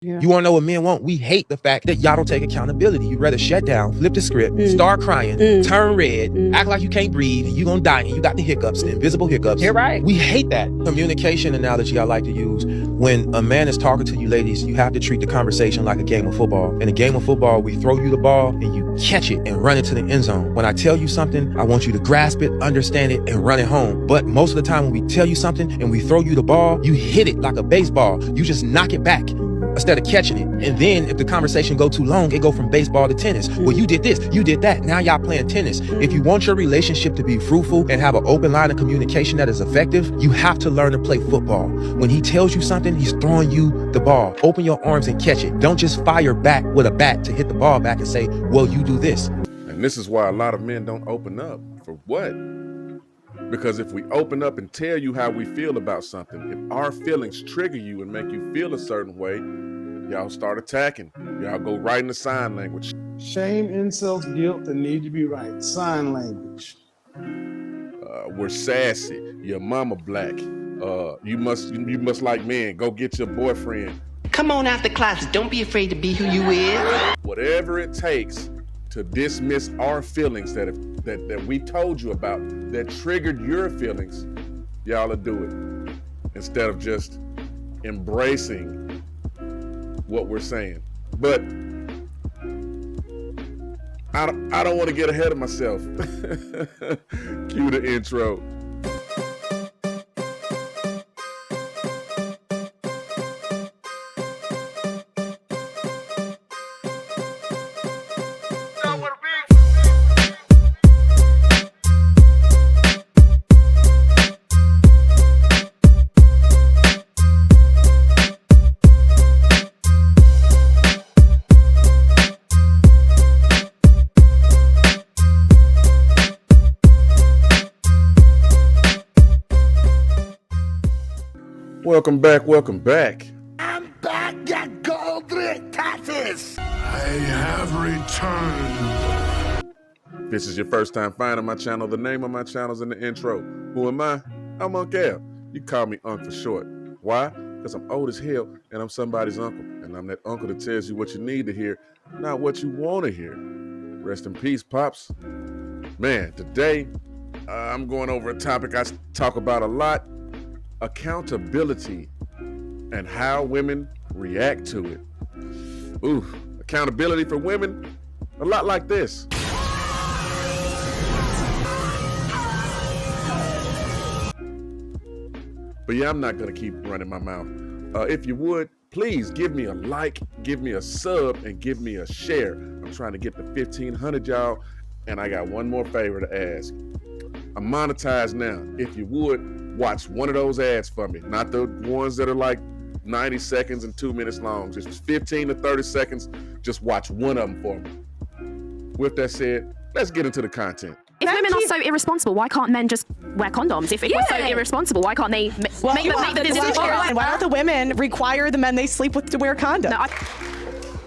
Yeah. You want to know what men want? We hate the fact that y'all don't take accountability. You'd rather shut down, flip the script, start crying, turn red, act like you can't breathe, and you're going to die, and you got the hiccups, the invisible hiccups. You're right. We hate that. Communication analogy I like to use. When a man is talking to you ladies, you have to treat the conversation like a game of football. In a game of football, we throw you the ball, and you catch it and run into the end zone. When I tell you something, I want you to grasp it, understand it, and run it home. But most of the time when we tell you something and we throw you the ball, you hit it like a baseball. You just knock it back instead of catching it. And then if the conversation go too long, it go from baseball to tennis. Well, you did this, you did that. Now y'all playing tennis. If you want your relationship to be fruitful and have an open line of communication that is effective, you have to learn to play football. When he tells you something, he's throwing you the ball. Open your arms and catch it. Don't just fire back with a bat to hit the ball back and say, well, you do this. And this is why a lot of men don't open up. For what? Because if we open up and tell you how we feel about something, if our feelings trigger you and make you feel a certain way, y'all start attacking. Y'all go right into sign language. Shame, insults, guilt, the need to be right. Sign language. We're sassy. Your mama black. You must like men. Go get your boyfriend. Come on out the closet. Don't be afraid to be who you is. Whatever it takes to dismiss our feelings that we told you about, that triggered your feelings, y'all will do it instead of just embracing what we're saying. But I don't want to get ahead of myself. Cue the intro. Welcome back. I'm back, got gold taxes. I have returned. This is your first time finding my channel. The name of my channel is in the intro. Who am I? I'm Uncle Al. You call me Unc for short. Why? Because I'm old as hell and I'm somebody's uncle. And I'm that uncle that tells you what you need to hear, not what you want to hear. Rest in peace, Pops. Man, today I'm going over a topic I talk about a lot. Accountability and how women react to it. Ooh, accountability for women, a lot like this. But yeah, I'm not gonna keep running my mouth. If you would, please give me a like, give me a sub, and give me a share. I'm trying to get to 1,500, y'all, and I got one more favor to ask. I'm monetized now. If you would, watch one of those ads for me, not the ones that are like 90 seconds and 2 minutes long. Just 15 to 30 seconds. Just watch one of them for me. With that said, let's get into the content. If women are so irresponsible, why can't men just wear condoms? If we're so irresponsible, why can't they make the decision? Why don't the women require the men they sleep with to wear condoms? No,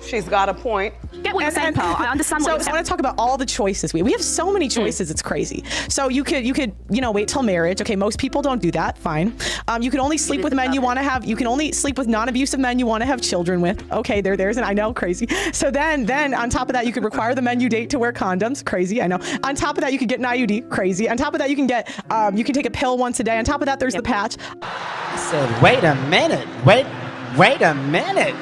She's got a point. Get what you're saying, Pearl. I understand what you're saying. So I want to talk about all the choices. We have so many choices, it's crazy. So you could, wait till marriage. Okay, most people don't do that, fine. You can only sleep with men you want to have, you can only sleep with non-abusive men you want to have children with. Okay, there's an, I know, crazy. So then on top of that, you could require the men you date to wear condoms, crazy, I know. On top of that, you could get an IUD, crazy. On top of that, you can take a pill once a day. On top of that, there's the patch. I said, wait a minute, wait a minute.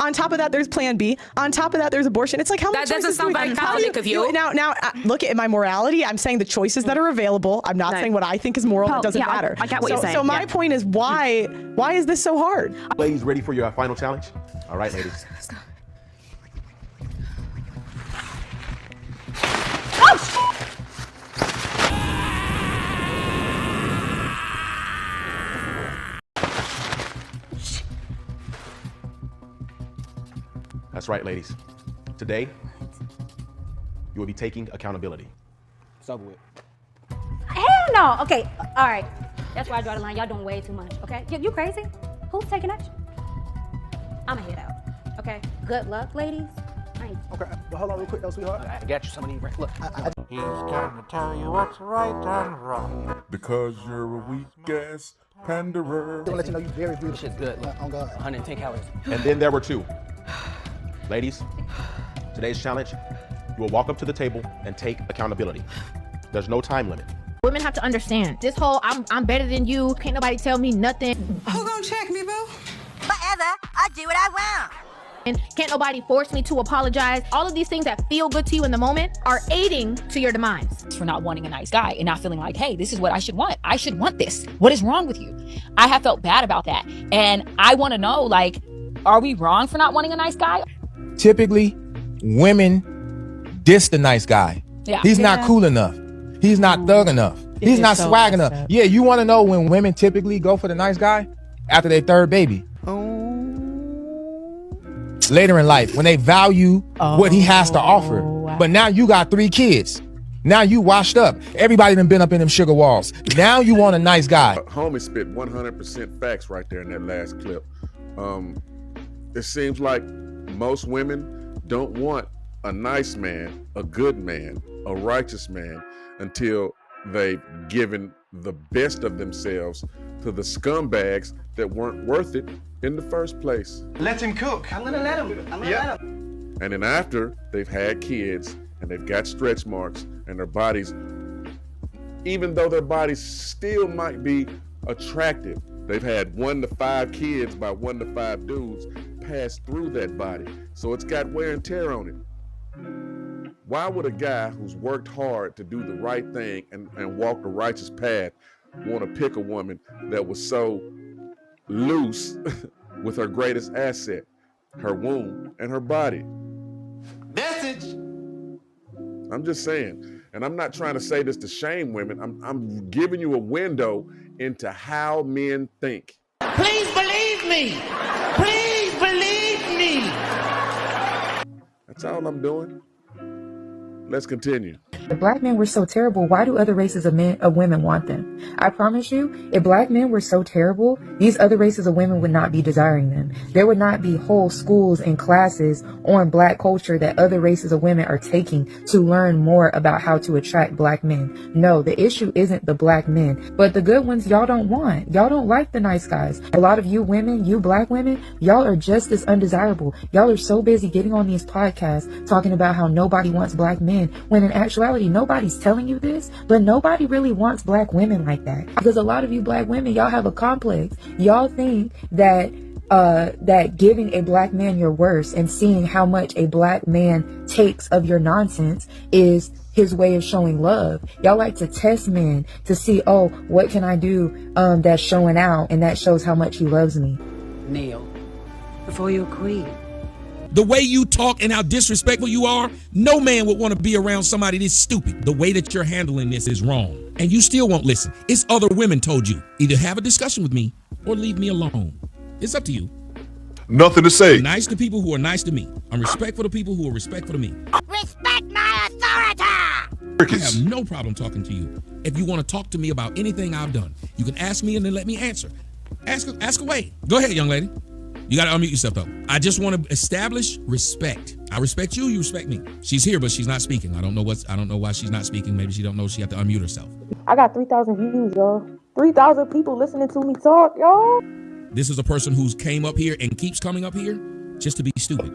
On top of that, there's Plan B. On top of that, there's abortion. It's like, how many That doesn't choices sound very Catholic of you. Now, look at my morality. I'm saying the choices that are available. I'm not saying what I think is moral. Pearl, It doesn't yeah, matter. I get what you're saying. So my point is, why is this so hard? Ladies, ready for your final challenge? All right, ladies. That's right, ladies. Today, you will be taking accountability. It's over with. Hell no. Okay, all right. That's why I draw the line. Y'all doing way too much, okay? You crazy? Who's taking action? I'ma head out, okay? Good luck, ladies. I ain't Okay, but hold on real quick though, sweetheart. I got you some of these. Look, He's gonna tell you what's right and wrong. Because you're a weak-ass panderer. I'll let you know you're very beautiful. Shit's good. On God. 110 calories. And then there were two. Ladies, today's challenge, you will walk up to the table and take accountability. There's no time limit. Women have to understand this whole I'm better than you, can't nobody tell me nothing. Who gonna check me, boo? Whatever, I do what I want. And can't nobody force me to apologize. All of these things that feel good to you in the moment are aiding to your demise. For not wanting a nice guy and not feeling like, hey, this is what I should want. I should want this. What is wrong with you? I have felt bad about that. And I want to know, like, are we wrong for not wanting a nice guy? Typically, women diss the nice guy. Yeah. He's not cool enough. He's not thug enough. He's not swag enough. Yeah, you want to know when women typically go for the nice guy? After their third baby. Later in life, when they value what he has to offer. But now you got 3 kids. Now you washed up. Everybody done been up in them sugar walls. Now you want a nice guy. Homie spit 100% facts right there in that last clip. It seems like most women don't want a nice man, a good man, a righteous man until they've given the best of themselves to the scumbags that weren't worth it in the first place. Let him cook. I'm gonna let him. Let him. And then after they've had kids and they've got stretch marks and their bodies, even though their bodies still might be attractive, they've had 1 to 5 kids by 1 to 5 dudes pass through that body. So it's got wear and tear on it. Why would a guy who's worked hard to do the right thing and walk the righteous path want to pick a woman that was so loose with her greatest asset, her womb and her body? Message. I'm just saying, and I'm not trying to say this to shame women. I'm giving you a window into how men think. Please believe me. Please believe me. That's all I'm doing. Let's continue. If black men were so terrible, why do other races of women want them? I promise you, if black men were so terrible, these other races of women would not be desiring them. There would not be whole schools and classes on black culture that other races of women are taking to learn more about how to attract black men. No, the issue isn't the black men, but the good ones y'all don't want. Y'all don't like the nice guys. A lot of you women, you black women, y'all are just as undesirable. Y'all are so busy getting on these podcasts talking about how nobody wants black men, when in actuality, nobody's telling you this, but nobody really wants black women like that. Because a lot of you black women, y'all have a complex. Y'all think that that giving a black man your worst and seeing how much a black man takes of your nonsense is his way of showing love. Y'all like to test men to see, oh, what can I do that's showing out and that shows how much he loves me. Kneel before you queen. The way you talk and how disrespectful you are, no man would want to be around somebody this stupid. The way that you're handling this is wrong. And you still won't listen. It's other women told you. Either have a discussion with me or leave me alone. It's up to you. Nothing to say. I'm nice to people who are nice to me. I'm respectful to people who are respectful to me. Respect my authority. I have no problem talking to you. If you want to talk to me about anything I've done, you can ask me and then let me answer. Ask away. Go ahead, young lady. You got to unmute yourself, though. I just want to establish respect. I respect you. You respect me. She's here, but she's not speaking. I don't know why she's not speaking. Maybe she don't know she have to unmute herself. I got 3,000 views, y'all. 3,000 people listening to me talk, y'all. This is a person who's came up here and keeps coming up here just to be stupid.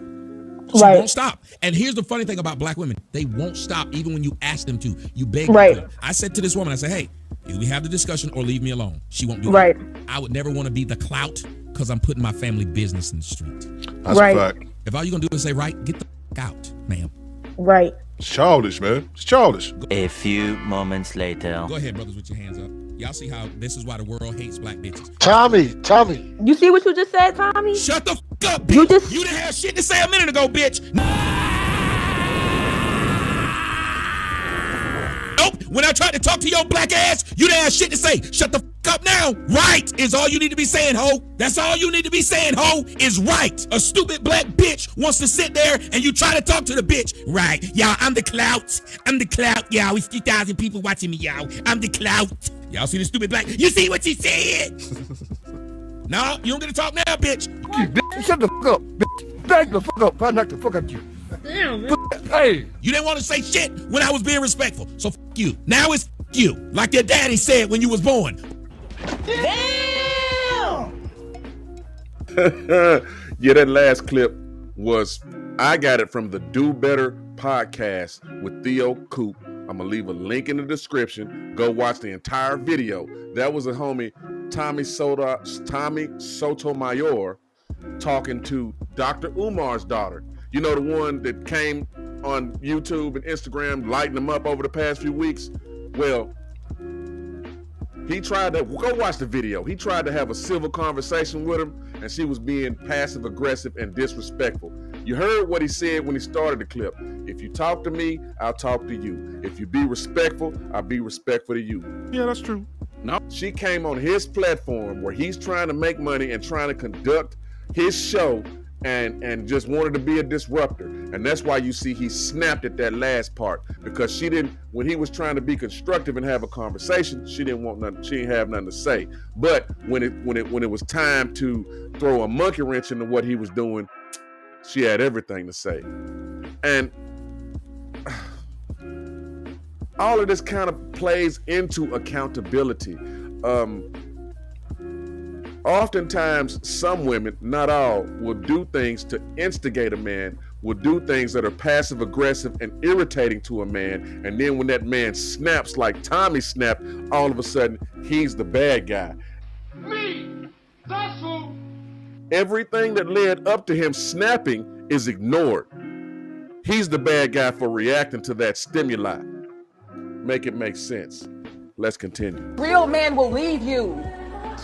She won't stop. And here's the funny thing about black women. They won't stop even when you ask them to. You beg them to. I said to this woman, I said, hey, either we have the discussion or leave me alone. She won't do it. I would never want to be the clout because I'm putting my family business in the street. That's a fact. If all you're going to do is say, right, get the out, ma'am. Right. It's childish, man. It's childish. A few moments later. Go ahead, brothers, with your hands up. Y'all see how this is why the world hates black bitches. Tommy. You see what you just said, Tommy? Shut the fuck up, bitch. You didn't have shit to say a minute ago, bitch. Nope. When I tried to talk to your black ass, you didn't have shit to say. Shut the fuck up now. Right is all you need to be saying, ho. That's all you need to be saying, ho, is right. A stupid black bitch wants to sit there and you try to talk to the bitch. Right. Y'all, I'm the clout. Y'all. It's 3,000 people watching me, y'all. I'm the clout. Y'all see the stupid black? You see what she said? No, you don't get to talk now, bitch. Shut the fuck up, bitch. Back the fuck up. I'll knock the fuck out of you. Damn, man. Hey, you didn't want to say shit when I was being respectful. So you. Now it's you. Like your daddy said when you was born. Damn! Yeah, that last clip was, I got it from the Do Better podcast with Theo Coop. I'm going to leave a link in the description. Go watch the entire video. That was a homie, Tommy Sotomayor, talking to Dr. Umar's daughter. You know, the one that came on YouTube and Instagram lighting them up over the past few weeks? Well, he tried to, go watch the video. He tried to have a civil conversation with him, and she was being passive aggressive and disrespectful. You heard what he said when he started the clip. If you talk to me, I'll talk to you. If you be respectful, I'll be respectful to you. Yeah, that's true. No, she came on his platform where he's trying to make money and trying to conduct his show and just wanted to be a disruptor. And that's why you see he snapped at that last part, because she didn't, when he was trying to be constructive and have a conversation, she didn't want nothing, she didn't have nothing to say. But when it was time to throw a monkey wrench into what he was doing, she had everything to say. And all of this kind of plays into accountability. Oftentimes, some women, not all, will do things to instigate a man, will do things that are passive aggressive and irritating to a man. And then when that man snaps like Tommy snapped, all of a sudden, he's the bad guy. Me, that's who. Everything that led up to him snapping is ignored. He's the bad guy for reacting to that stimuli. Make it make sense. Let's continue. Real men will leave you.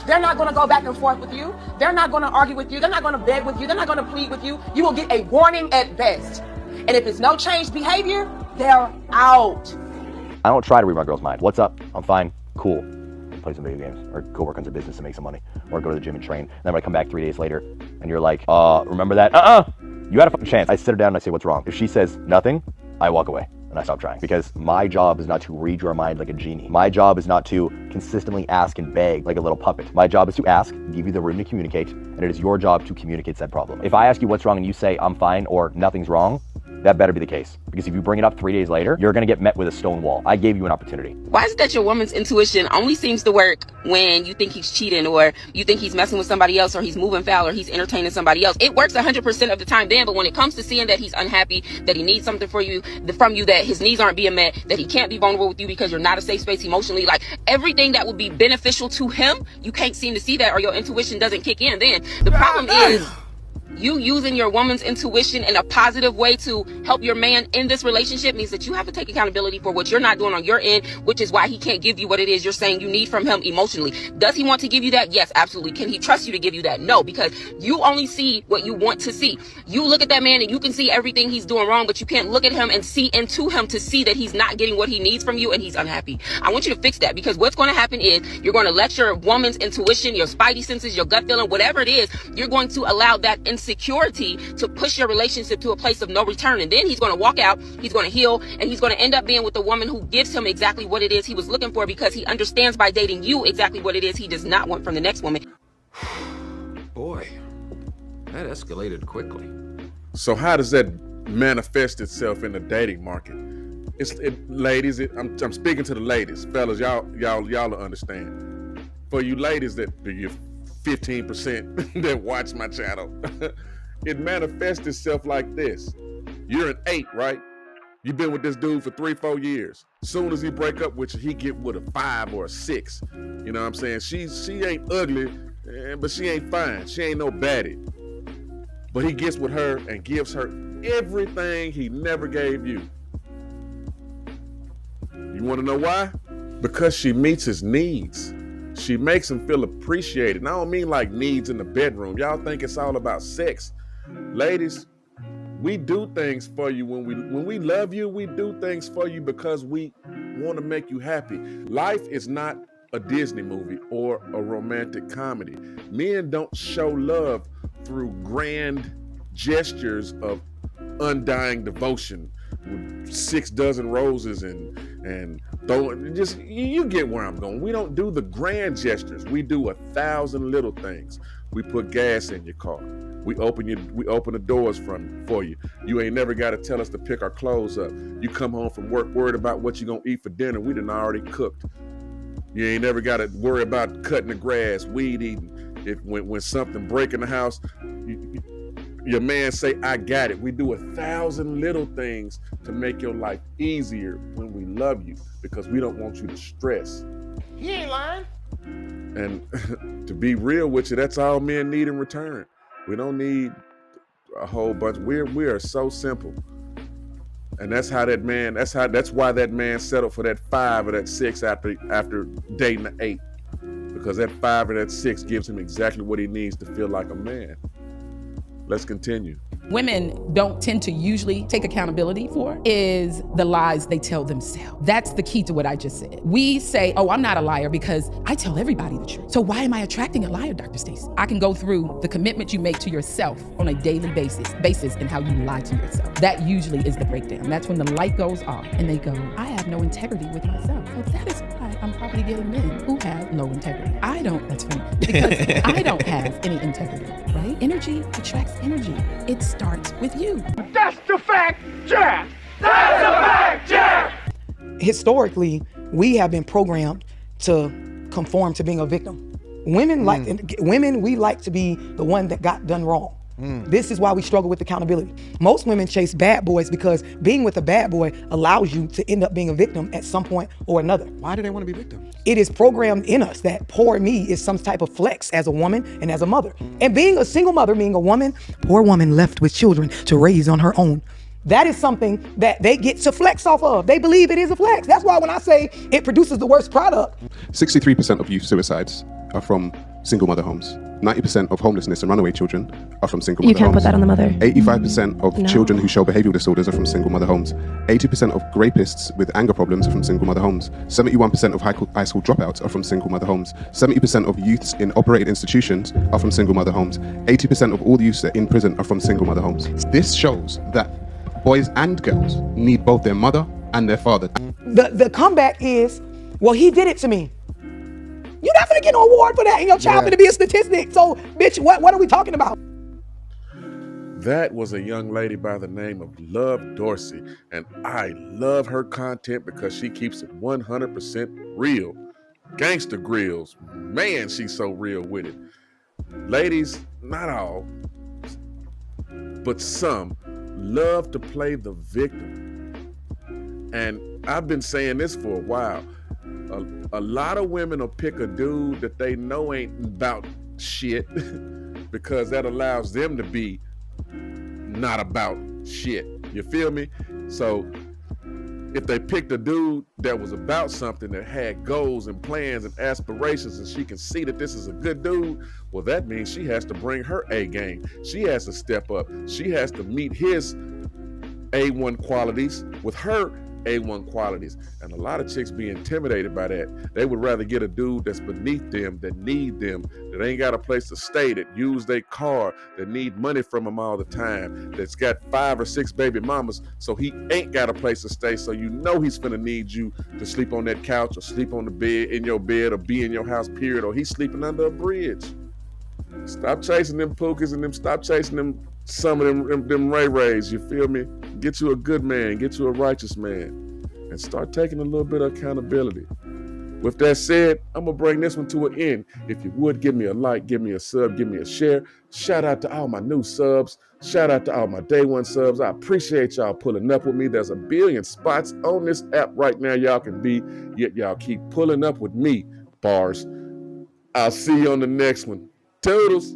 They're not going to go back and forth with you. They're not going to argue with you. They're not going to beg with you. They're not going to plead with you. You will get a warning at best. And if it's no changed behavior, they're out. I don't try to read my girl's mind. What's up? I'm fine. Cool. Play some video games or go work on some business and make some money or go to the gym and train. And then when I come back 3 days later and you're like, remember that? You had a fucking chance. I sit her down and I say, what's wrong? If she says nothing, I walk away. And I stop trying, because my job is not to read your mind like a genie. My job is not to consistently ask and beg like a little puppet. My job is to ask, give you the room to communicate, and it is your job to communicate said problem. If I ask you what's wrong and you say I'm fine or nothing's wrong, that better be the case. Because if you bring it up 3 days later, you're gonna get met with a stone wall. I gave you an opportunity. Why is it that your woman's intuition only seems to work when you think he's cheating, or you think he's messing with somebody else, or he's moving foul, or he's entertaining somebody else? It works 100% of the time then, but when it comes to seeing that he's unhappy, that he needs something from you, that his needs aren't being met, that he can't be vulnerable with you because you're not a safe space emotionally, like everything that would be beneficial to him, you can't seem to see that, or your intuition doesn't kick in. Then the problem is you using your woman's intuition in a positive way to help your man in this relationship means that you have to take accountability for what you're not doing on your end, which is why he can't give you what it is you're saying you need from him emotionally. Does he want to give you that? Yes, absolutely. Can he trust you to give you that? No, because you only see what you want to see. You look at that man and you can see everything he's doing wrong, but you can't look at him and see into him to see that he's not getting what he needs from you and he's unhappy. I want you to fix that, because what's going to happen is you're going to let your woman's intuition, your spidey senses, your gut feeling, whatever it is, you're going to allow that insecurity to push your relationship to a place of no return. And then he's going to walk out, he's going to heal, and he's going to end up being with the woman who gives him exactly what it is he was looking for, because he understands by dating you exactly what it is he does not want from the next woman. Boy, that escalated quickly. So how does that manifest itself in the dating market? Ladies, I'm speaking to the ladies. Fellas, y'all will understand. For you ladies that you're 15% that watch my channel, it manifests itself like this. You're an 8, right? You've been with this dude for 3-4 years. Soon as he break up with you, he get with a 5 or a 6. You know what I'm saying? She ain't ugly, but she ain't fine. She ain't no baddie. But he gets with her and gives her everything he never gave you. You want to know why? Because she meets his needs. She makes him feel appreciated. And I don't mean like needs in the bedroom. Y'all think it's all about sex. Ladies, we do things for you. When we love you, we do things for you because we want to make you happy. Life is not a Disney movie or a romantic comedy. Men don't show love through grand gestures of undying devotion with 6 dozen roses and just, you get where I'm going. We don't do the grand gestures. We do 1,000 little things. We put gas in your car. We open the doors for you. You ain't never got to tell us to pick our clothes up. You come home from work worried about what you gonna eat for dinner. We done already cooked. You ain't never got to worry about cutting the grass, weed eating. When something break in the house, your man say, I got it. We do 1,000 little things to make your life easier when we love you, because we don't want you to stress. He ain't lying. And to be real with you, that's all men need in return. We don't need a whole bunch. We are so simple. And that's why that man settled for that 5 or that 6 after dating an 8. Because that 5 or that 6 gives him exactly what he needs to feel like a man. Let's continue. Women don't tend to usually take accountability for is the lies they tell themselves. That's the key to what I just said. We say, oh, I'm not a liar because I tell everybody the truth. So why am I attracting a liar, Dr. Stacey? I can go through the commitment you make to yourself on a daily basis and how you lie to yourself. That usually is the breakdown. That's when the light goes off and they go, I have no integrity with myself. So that is why I'm probably getting men who have low integrity. That's funny, because I don't have any integrity, right? Energy attracts energy. It starts with you. That's the fact, Jack! That's the fact, Jack! Historically, we have been programmed to conform to being a victim. Women we like to be the one that got done wrong. This is why we struggle with accountability. Most women chase bad boys because being with a bad boy allows you to end up being a victim at some point or another. Why do they want to be victims? It is programmed in us that poor me is some type of flex as a woman and as a mother. And being a single mother, being a woman, poor woman left with children to raise on her own. That is something that they get to flex off of. They believe it is a flex. That's why when I say it produces the worst product. 63% of youth suicides are from single mother homes. 90% of homelessness and runaway children are from single mother homes. You can't put that on the mother. 85% of children who show behavioral disorders are from single mother homes. 80% of rapists with anger problems are from single mother homes. 71% of high school dropouts are from single mother homes. 70% of youths in operated institutions are from single mother homes. 80% of all the youths in prison are from single mother homes. This shows that boys and girls need both their mother and their father. The comeback is, well, he did it to me. You're not gonna get no award for that, and your child gonna be a statistic. So, bitch, what are we talking about? That was a young lady by the name of Love Dorsey, and I love her content because she keeps it 100% real. Gangsta Grills, man, she's so real with it. Ladies, not all, but some, love to play the victim. And I've been saying this for a while. A lot of women will pick a dude that they know ain't about shit because that allows them to be not about shit. You feel me? So if they picked a dude that was about something, that had goals and plans and aspirations, and she can see that this is a good dude, well, that means she has to bring her A game. She has to step up. She has to meet his A1 qualities with her A1 qualities. And a lot of chicks be intimidated by that. They would rather get a dude that's beneath them, that need them, that ain't got a place to stay, that use their car, that need money from them all the time, that's got 5 or 6 baby mamas, so he ain't got a place to stay, so you know he's finna need you to sleep on that couch or sleep on the bed, in your bed, or be in your house, period, or he's sleeping under a bridge. Stop chasing them pookies and stop chasing them, some of them Ray-Rays, you feel me? Get you a good man, get you a righteous man, and start taking a little bit of accountability. With that said, I'm gonna bring this one to an end. If you would, give me a like, give me a sub, give me a share. Shout out to all my new subs. Shout out to all my day one subs. I appreciate y'all pulling up with me. There's a billion spots on this app right now y'all can be, yet y'all keep pulling up with me, bars. I'll see you on the next one. Toodles.